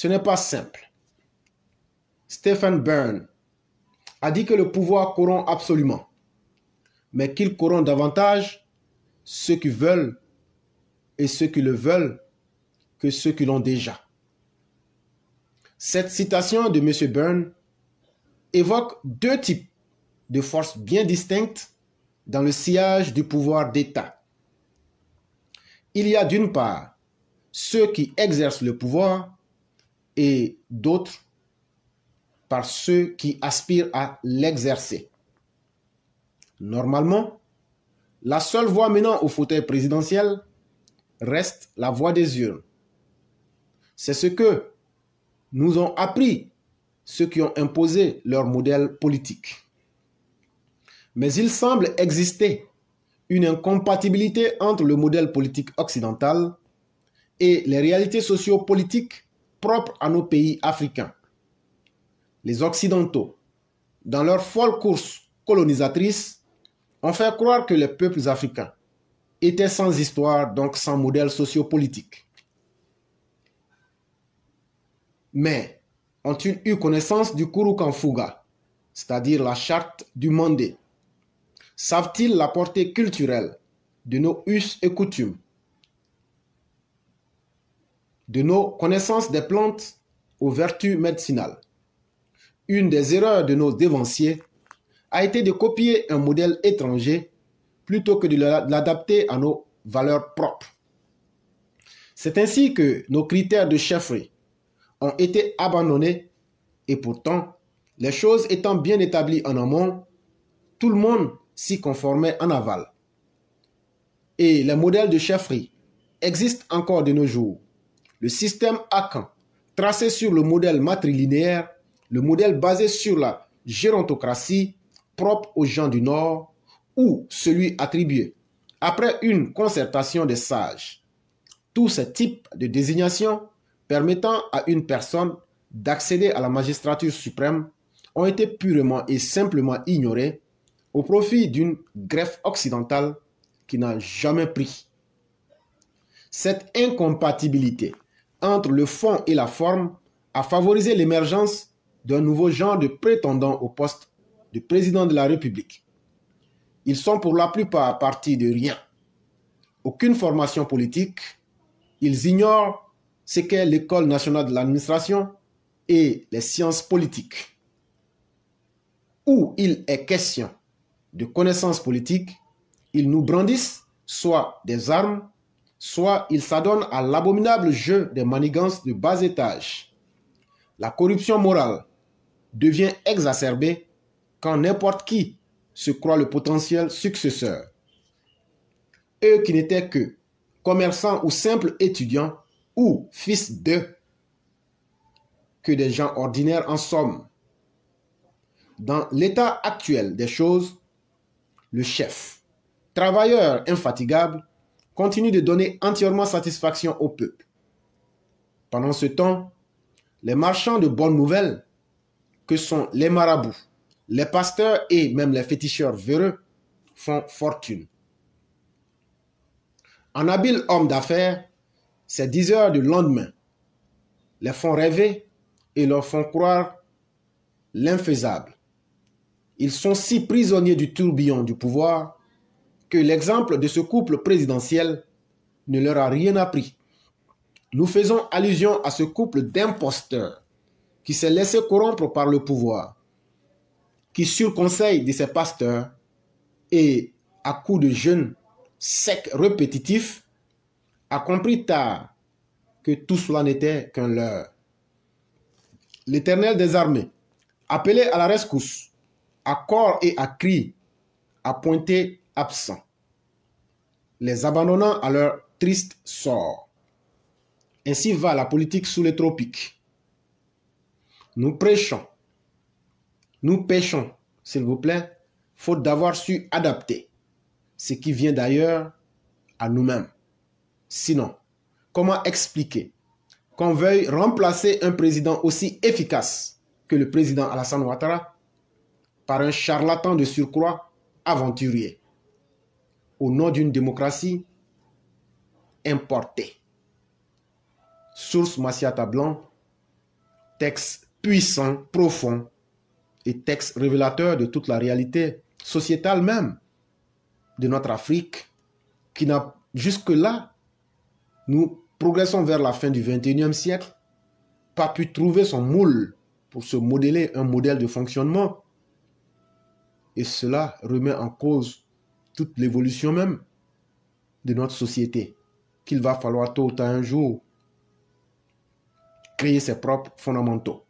Ce n'est pas simple. Stephen Byrne a dit que le pouvoir corrompt absolument, mais qu'il corrompt davantage ceux qui veulent et ceux qui le veulent que ceux qui l'ont déjà. Cette citation de M. Byrne évoque deux types de forces bien distinctes dans le sillage du pouvoir d'État. Il y a d'une part ceux qui exercent le pouvoir et d'autre par ceux qui aspirent à l'exercer. Normalement, la seule voie menant au fauteuil présidentiel reste la voie des urnes. C'est ce que nous ont appris ceux qui ont imposé leur modèle politique. Mais il semble exister une incompatibilité entre le modèle politique occidental et les réalités sociopolitiques propres à nos pays africains. Les Occidentaux, dans leur folle course colonisatrice, ont fait croire que les peuples africains étaient sans histoire, donc sans modèle sociopolitique. Mais ont-ils eu connaissance du Kurukanfuga, c'est-à-dire la charte du Mandé? Savent-ils la portée culturelle de nos us et coutumes, de nos connaissances des plantes aux vertus médicinales? Une des erreurs de nos dévanciers a été de copier un modèle étranger plutôt que de l'adapter à nos valeurs propres. C'est ainsi que nos critères de chefferie ont été abandonnés et pourtant, les choses étant bien établies en amont, tout le monde s'y conformait en aval. Et les modèles de chefferie existent encore de nos jours. Le système Akan, tracé sur le modèle matrilinéaire, le modèle basé sur la gérontocratie propre aux gens du Nord, ou celui attribué après une concertation des sages. Tous ces types de désignation permettant à une personne d'accéder à la magistrature suprême ont été purement et simplement ignorés au profit d'une greffe occidentale qui n'a jamais pris. Cette incompatibilité entre le fond et la forme a favorisé l'émergence d'un nouveau genre de prétendants au poste de président de la République. Ils sont pour la plupart partis de rien. Aucune formation politique. Ils ignorent ce qu'est l'École nationale de l'administration et les sciences politiques. Où il est question de connaissances politiques, ils nous brandissent soit des armes, soit ils s'adonnent à l'abominable jeu des manigances de bas étage. La corruption morale devient exacerbée quand n'importe qui se croit le potentiel successeur. Eux qui n'étaient que commerçants ou simples étudiants ou fils d'eux, que des gens ordinaires en somme. Dans l'état actuel des choses, le chef, travailleur infatigable, continue de donner entièrement satisfaction au peuple. Pendant ce temps, les marchands de bonnes nouvelles, que sont les marabouts, les pasteurs et même les féticheurs véreux, font fortune. En habile homme d'affaires, ces 10 heures du lendemain les font rêver et leur font croire l'infaisable. Ils sont si prisonniers du tourbillon du pouvoir que l'exemple de ce couple présidentiel ne leur a rien appris. Nous faisons allusion à ce couple d'imposteurs qui s'est laissé corrompre par le pouvoir, qui, sur conseil de ses pasteurs et à coups de jeûne sec répétitif, a compris tard que tout cela n'était qu'un leurre. L'Éternel des armées, appelé à la rescousse, à corps et à cri, a pointé absent, les abandonnant à leur triste sort. Ainsi va la politique sous les tropiques. Nous prêchons, nous péchons, s'il vous plaît, faute d'avoir su adapter ce qui vient d'ailleurs à nous-mêmes. Sinon, comment expliquer qu'on veuille remplacer un président aussi efficace que le président Alassane Ouattara par un charlatan de surcroît aventurier au nom d'une démocratie importée? Source Massiata Blanc, texte puissant, profond, et texte révélateur de toute la réalité sociétale même de notre Afrique, qui n'a jusque-là, nous progressons vers la fin du XXIe siècle, pas pu trouver son moule pour se modeler un modèle de fonctionnement. Et cela remet en cause toute l'évolution même de notre société, qu'il va falloir tôt ou tard un jour créer ses propres fondamentaux.